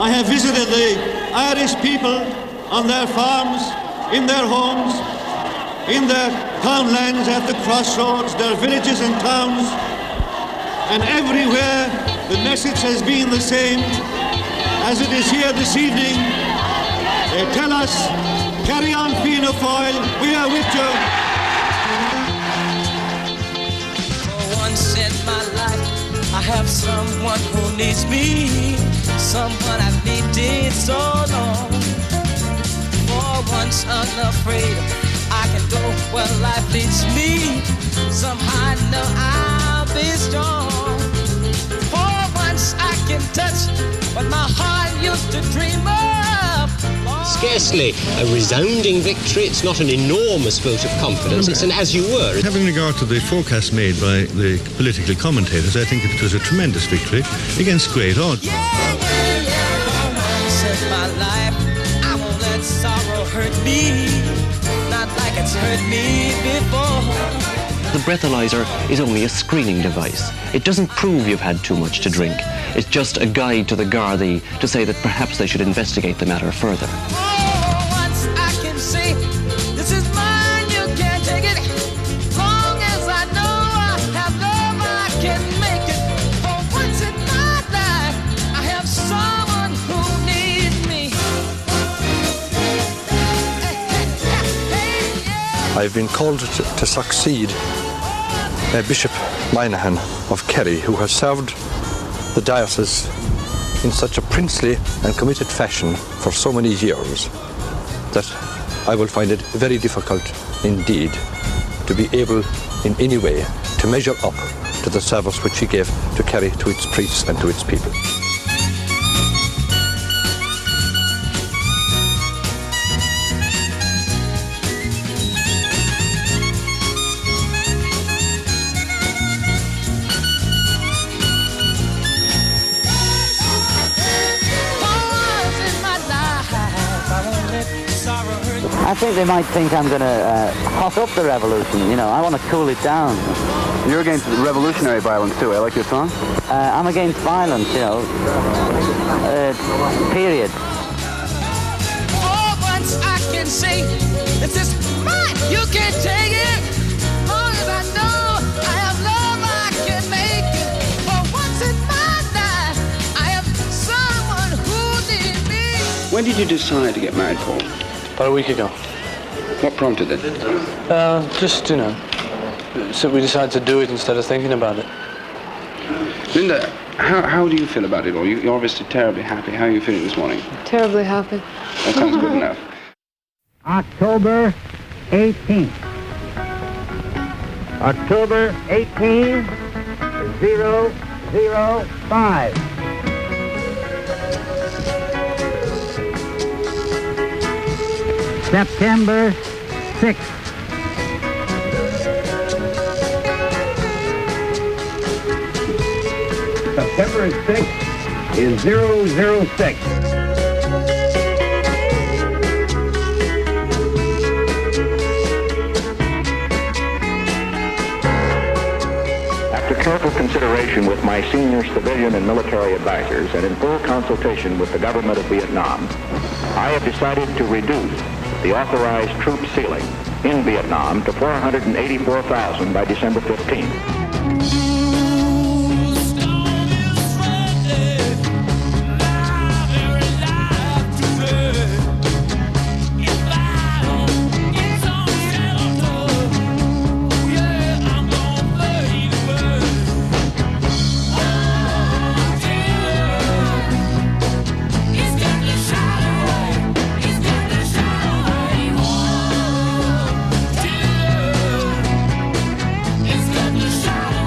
I have visited the Irish people on their farms, in their homes, in their townlands, at the crossroads, their villages and towns, and everywhere the message has been the same as it is here this evening. They tell us, carry on, Fianna Fáil, we are with you. For once in my life, I have someone who needs me, someone I've needed so long. For once unafraid, I can go where life leads me. Somehow I know I'll be strong. For once I can touch what my heart used to dream of. Scarcely a resounding victory. It's not an enormous vote of confidence. It's an as you were. Having regard to the forecast made by the political commentators, I think it was a tremendous victory against great odds. Yeah. Since my life, I won't let sorrow hurt me, not like it's hurt me before. The breathalyzer is only a screening device. It doesn't prove you've had too much to drink. It's just a guide to the Gardaí to say that perhaps they should investigate the matter further. Oh, once I can say, this is mine, you can't take it. Long as I know I have love, I can make it. For once in my life, I have someone who needs me. I've been called to succeed Bishop Moynihan of Kerry, who has served the diocese in such a princely and committed fashion for so many years that I will find it very difficult indeed to be able in any way to measure up to the service which he gave to Kerry, to its priests and to its people. I think they might think I'm going to hot up the revolution. You know, I want to cool it down. You're against revolutionary violence too. I like your song. I'm against violence, you know. Period. For once I can say, this is mine, you can't take it. Long as I know I have love, I can make it. For once in my life, I have someone who needs me. When did you decide to get married, Paul? About a week ago. What prompted it? Just, you know, so we decided to do it instead of thinking about it. Linda, how do you feel about it all? You're obviously terribly happy. How are you feeling this morning? Terribly happy. That sounds good enough. October 18th. October 18, 005. September 6th. September 6th is 006. After careful consideration with my senior civilian and military advisors and in full consultation with the government of Vietnam, I have decided to reduce the authorized troop ceiling in Vietnam to 484,000 by December 15th.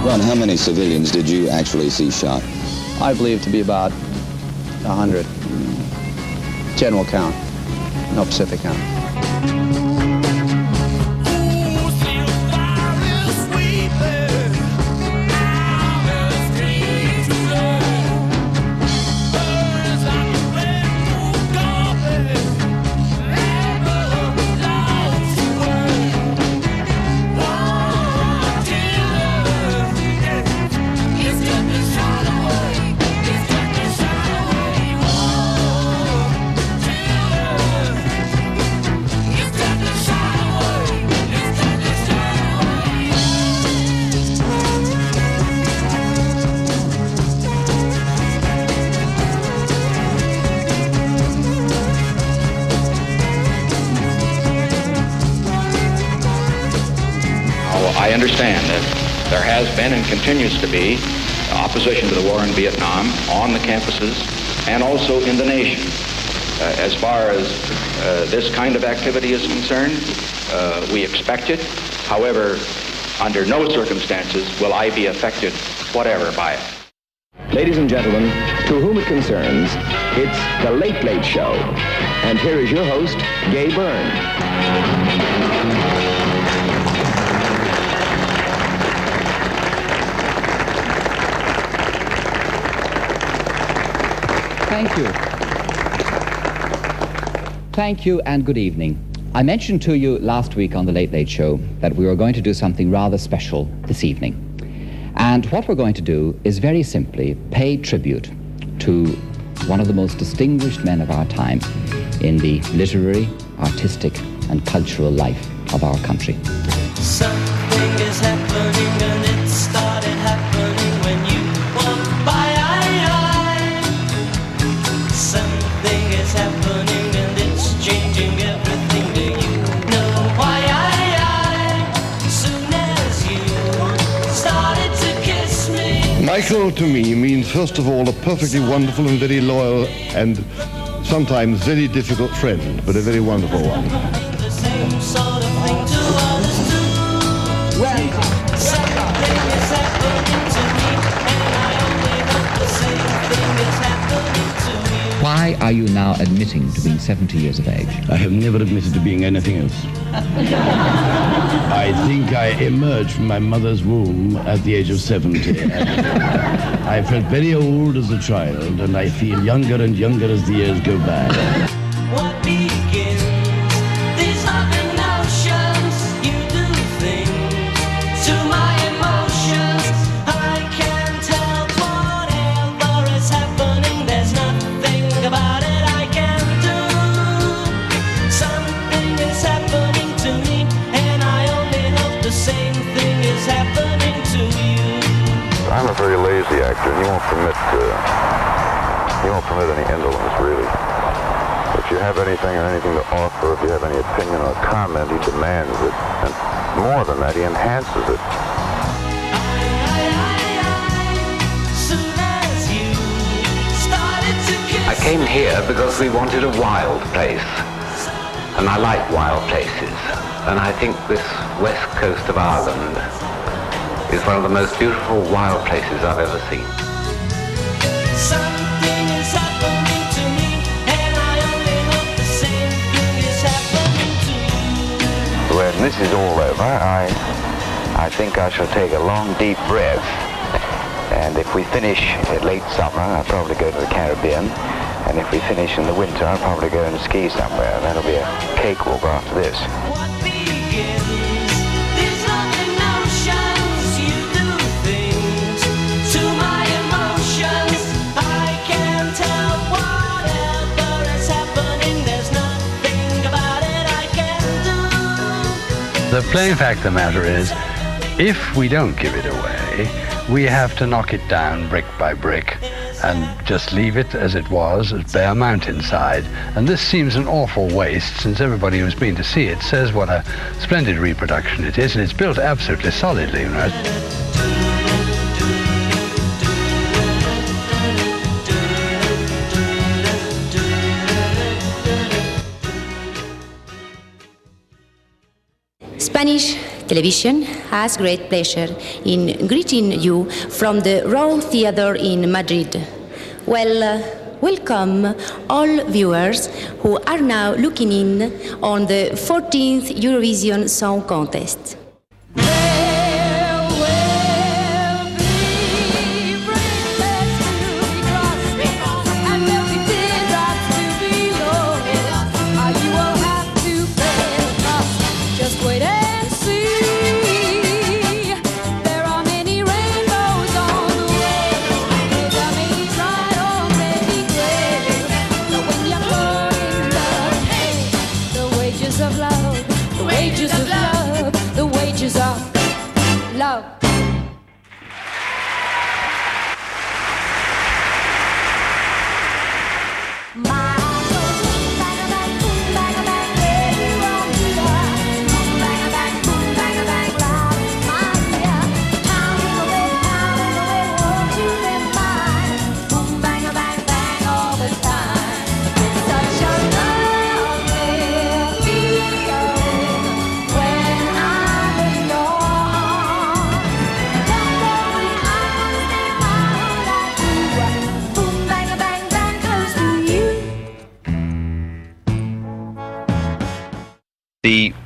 Ron, how many civilians did you actually see shot? I believe to be about 100. General count, no Pacific count. understand that there has been and continues to be opposition to the war in Vietnam on the campuses and also in the nation. As far as this kind of activity is concerned, we expect it. However, under no circumstances will I be affected whatever by it. Ladies and gentlemen, to whom it concerns, it's The Late Late Show. And here is your host, Gay Byrne. Thank you. Thank you and good evening. I mentioned to you last week on The Late Late Show that we were going to do something rather special this evening. And what we're going to do is very simply pay tribute to one of the most distinguished men of our time in the literary, artistic, and cultural life of our country. Something is happening and it started happening when you walked by. Something is happening and it's changing everything. Do you know why? Soon as you started to kiss me. Michael to me means first of all a perfectly wonderful and very loyal and sometimes very difficult friend, but a very wonderful one. The same sort of thing to others too. Something is happening to me and I only hope the same thing is happening to you. Why are you now admitting to being 70 years of age? I have never admitted to being anything else. I think I emerged from my mother's womb at the age of 70. I felt very old as a child, and I feel younger and younger as the years go by. What begins? These other notions, you do things to my emotions. I can't help whatever is happening. There's nothing about it I can do. Something is happening to me, and I only hope the same thing is happening to you. I'm a very lazy actor, and you won't permit any indolence, really. If you have anything to offer, if you have any opinion or comment, he demands it. And more than that, he enhances it. I came here because we wanted a wild place. And I like wild places. And I think this west coast of Ireland is one of the most beautiful wild places I've ever seen. Something is happening to me, and I only hope the same thing is happening to you. When this is all over, I think I shall take a long, deep breath. And if we finish in late summer, I'll probably go to the Caribbean. And if we finish in the winter, I'll probably go and ski somewhere. That'll be a cakewalk after this. What begins? These other notions, you do things to my emotions. I can't help whatever is happening. There's nothing about it I can do. The plain fact of the matter is, if we don't give it away, we have to knock it down brick by brick and just leave it as it was, as bare mountainside. And this seems an awful waste, since everybody who's been to see it says what a splendid reproduction it is, and it's built absolutely solidly, you know. Spanish television has great pleasure in greeting you from the Royal Theatre in Madrid. Well, welcome all viewers who are now looking in on the 14th Eurovision Song Contest. The wages of love, the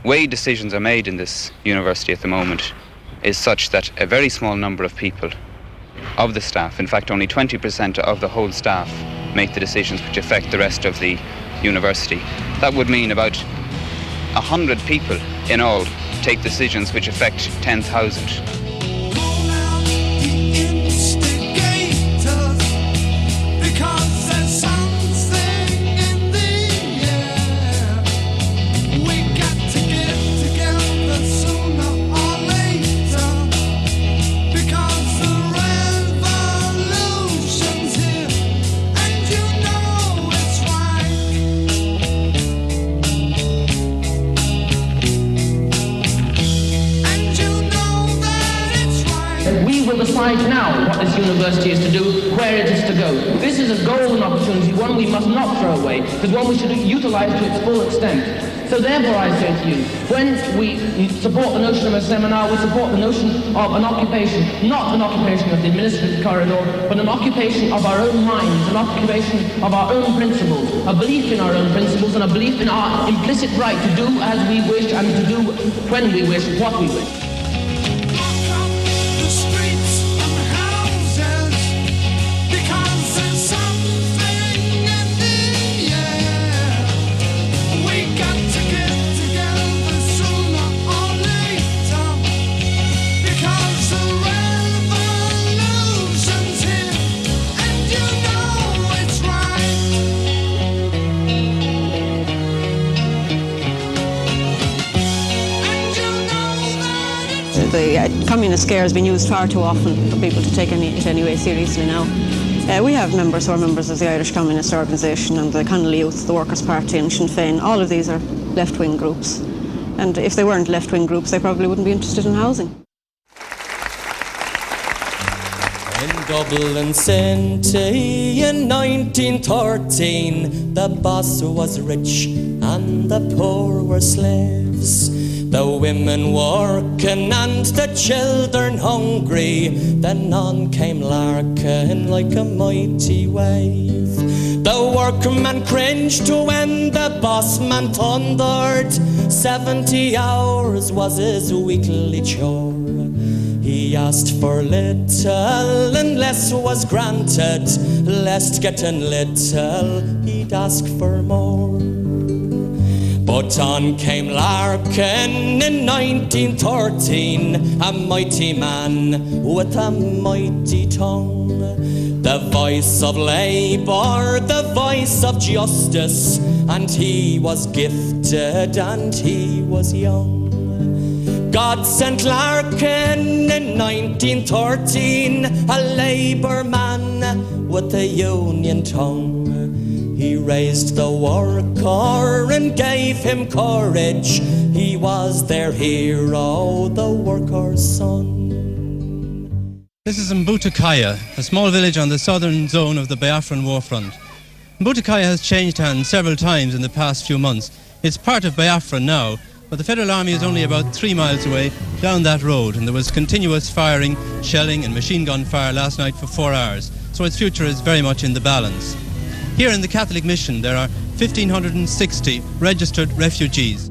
way decisions are made in this university at the moment is such that a very small number of people of the staff, in fact only 20% of the whole staff, make the decisions which affect the rest of the university. That would mean about 100 people in all take decisions which affect 10,000. Decide now what this university is to do, where it is to go. This is a golden opportunity, one we must not throw away, but one we should utilise to its full extent. So therefore I say to you, when we support the notion of a seminar, we support the notion of an occupation, not an occupation of the administrative corridor, but an occupation of our own minds, an occupation of our own principles, a belief in our own principles and a belief in our implicit right to do as we wish and to do when we wish, what we wish. The communist scare has been used far too often for people to take it anyway seriously now. We have members who are members of the Irish Communist Organisation and the Connolly Youth, the Workers' Party and Sinn Féin. All of these are left-wing groups. And if they weren't left-wing groups, they probably wouldn't be interested in housing. In Dublin City in 1913, the boss was rich and the poor were slaves. The women working and the children hungry, then on came larking like a mighty wave. The workman cringed to when the boss man thundered. 70 hours was his weekly chore. He asked for little and less was granted, lest getting little he'd ask for more. But on came Larkin in 1913, a mighty man with a mighty tongue. The voice of labour, the voice of justice, and he was gifted and he was young. God sent Larkin in 1913, a labour man with a union tongue. He raised the worker and gave him courage. He was their hero, the worker's son. This is Mbutukaya, a small village on the southern zone of the Biafran war front. Mbutukaya has changed hands several times in the past few months. It's part of Biafra now, but the Federal Army is only about 3 miles away down that road, and there was continuous firing, shelling and machine gun fire last night for 4 hours, so its future is very much in the balance. Here in the Catholic Mission there are 1,560 registered refugees.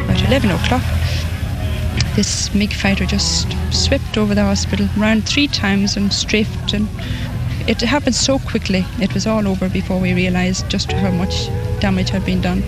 At 11 o'clock, this MiG fighter just swept over the hospital, ran 3 times and strafed, and it happened so quickly. It was all over before we realised just how much damage had been done.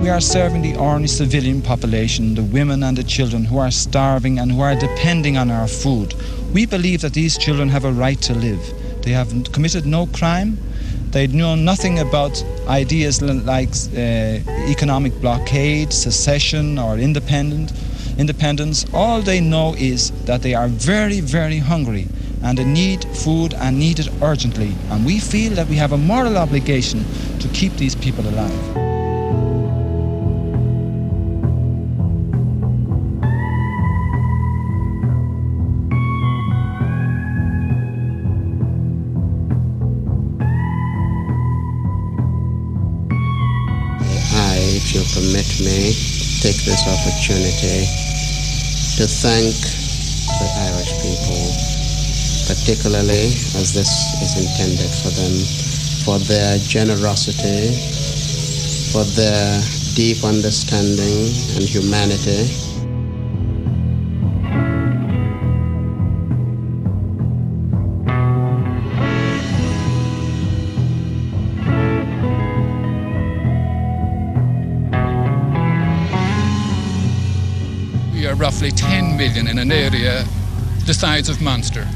We are serving the ordinary civilian population, the women and the children who are starving and who are depending on our food. We believe that these children have a right to live. They have committed no crime. They know nothing about ideas like economic blockade, secession, or independence. All they know is that they are very, very hungry and they need food and need it urgently. And we feel that we have a moral obligation to keep these people alive. If you permit me, take this opportunity to thank the Irish people, particularly as this is intended for them, for their generosity, for their deep understanding and humanity. Roughly 10 million in an area the size of Munster.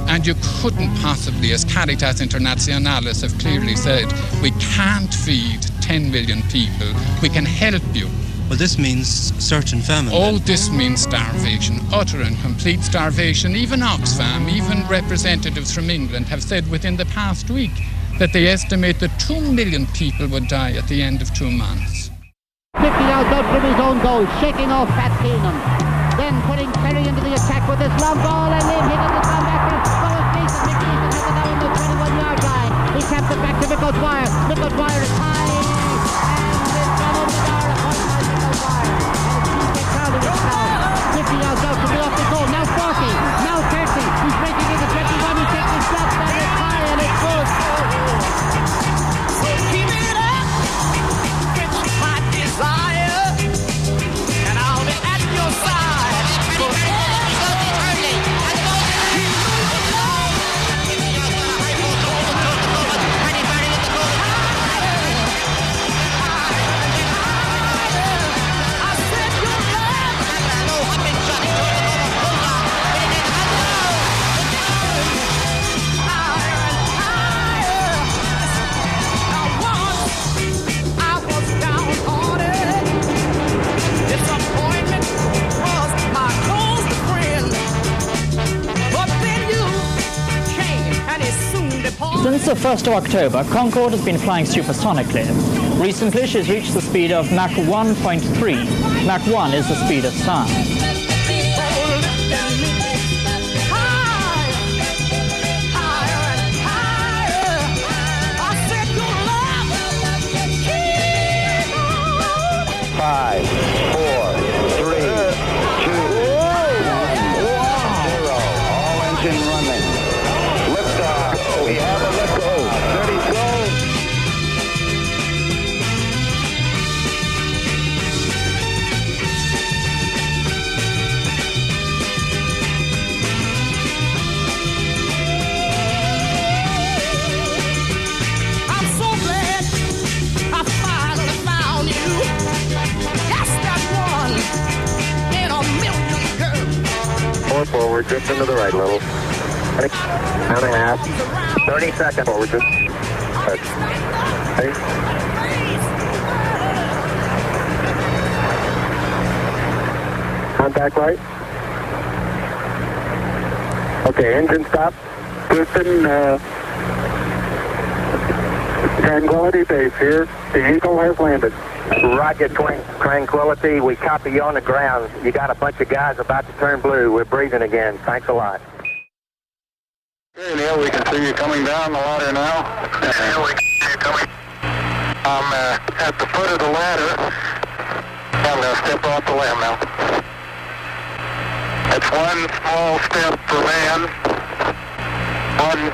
And you couldn't possibly, as Caritas Internationalis have clearly said, we can't feed 10 million people. We can help you. Well, this means certain famine. All this means starvation, utter and complete starvation. Even Oxfam, even representatives from England have said within the past week that they estimate that 2 million people would die at the end of 2 months. Kicking out from his own goal, shaking off Pat Keenan. Then putting Kerry into the attack with this long ball and Liam hitting the comeback. McNeeson has it now on the 21-yard line. He taps it back to Michael Dwyer. Michael Dwyer is high and it's gone over the bar. A point by Michael Dwyer. And it's crowded with crowd. 50 yards out from the off the goal. Now 40. Now 30. He's breaking into 21. He takes the shot and it's high and it's good. So keep it up. It's my desire. And I'll be at your side. Since the 1st of October, Concorde has been flying supersonically. Recently, she's reached the speed of Mach 1.3. Mach 1 is the speed of sound. Five, 4, 3, 2, 1, 0. All engine running. Liftoff. We have a liftoff. 30 go. I'm so glad I finally found you. Yes, that one in a million girls. 4 forward, drift into the right a little. 9.5. 30 seconds forward, drift. Ready? Contact light. Okay, engine stop. Houston, Tranquility Base here. The Eagle has landed. Roger, Tranquility. We copy you on the ground. You got a bunch of guys about to turn blue. We're breathing again. Thanks a lot. Okay, Neil, we can see you coming down the ladder now. Yeah, we can see you coming. I'm at the foot of the ladder. I'm going to step off the limb now. It's one small step for man, one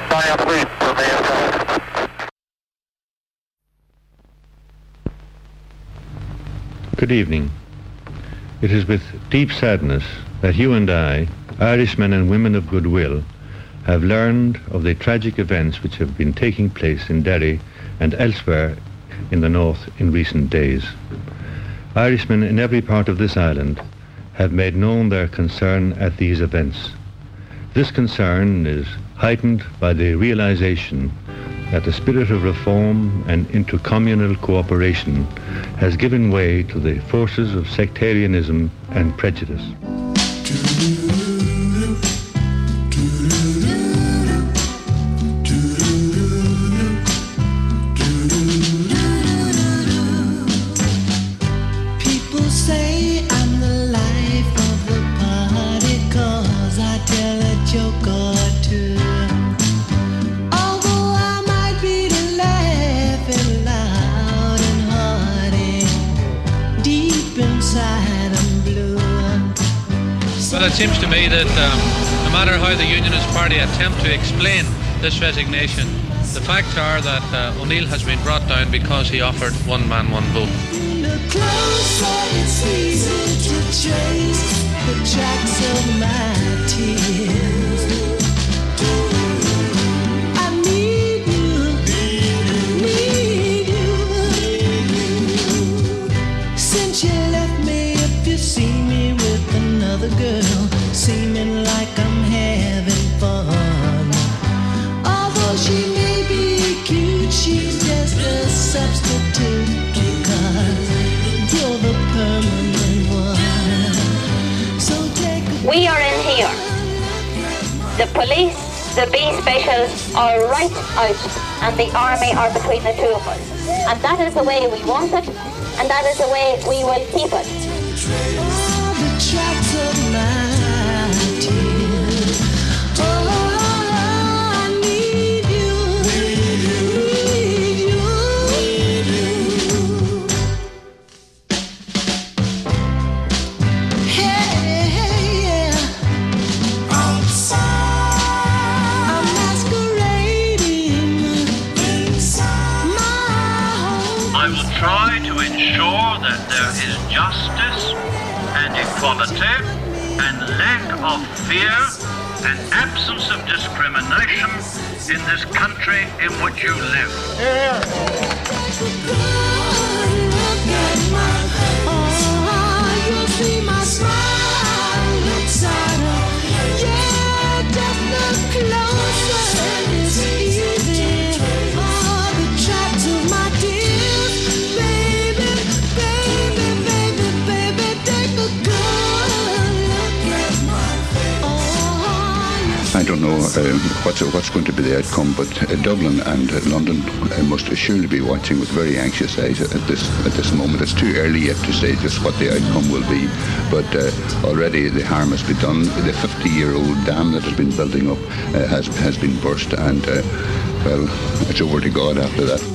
giant leap for mankind. Good evening. It is with deep sadness that you and I, Irishmen and women of goodwill, have learned of the tragic events which have been taking place in Derry and elsewhere in the north in recent days. Irishmen in every part of this island have made known their concern at these events. This concern is heightened by the realization that the spirit of reform and intercommunal cooperation has given way to the forces of sectarianism and prejudice. People say I'm the life of the party 'cause I tell a joke or two. Although I might be laughing loud and hearty, deep inside I'm blue. Well, it seems to me that no matter how the Unionist Party attempt to explain this resignation, the facts are that O'Neill has been brought down because he offered one man, one vote. Closer, it's easy to trace the tracks of my tears. I need you, need you. Since you left me, if you see me with another girl, seeming like I'm having fun. Although she may be cute, she's just a substitute. You're the permanent one. So take We are in here. The police, the B special are right out, and the army are between the two of us. And that is the way we want it, and that is the way we will keep it. all the tracks of my tears. Oh, I need you, need you. Hey, yeah. Outside, I'm masquerading inside my home. I will try to ensure that there is justice and equality and lack of fear and absence of discrimination in this country in which you live. You'll see my smile inside her. Yeah, just look closer. It's easy. All the tracks of my tears. Baby, baby, baby, baby, take a good look at my face. I don't know what's going to be the outcome, but Dublin and London must surely be watching with very anxious eyes at this moment. It's too early yet to say just what the outcome will be, but already the harm has been done. The 50-year-old dam that has been building up has been burst, and well, it's over to God after that.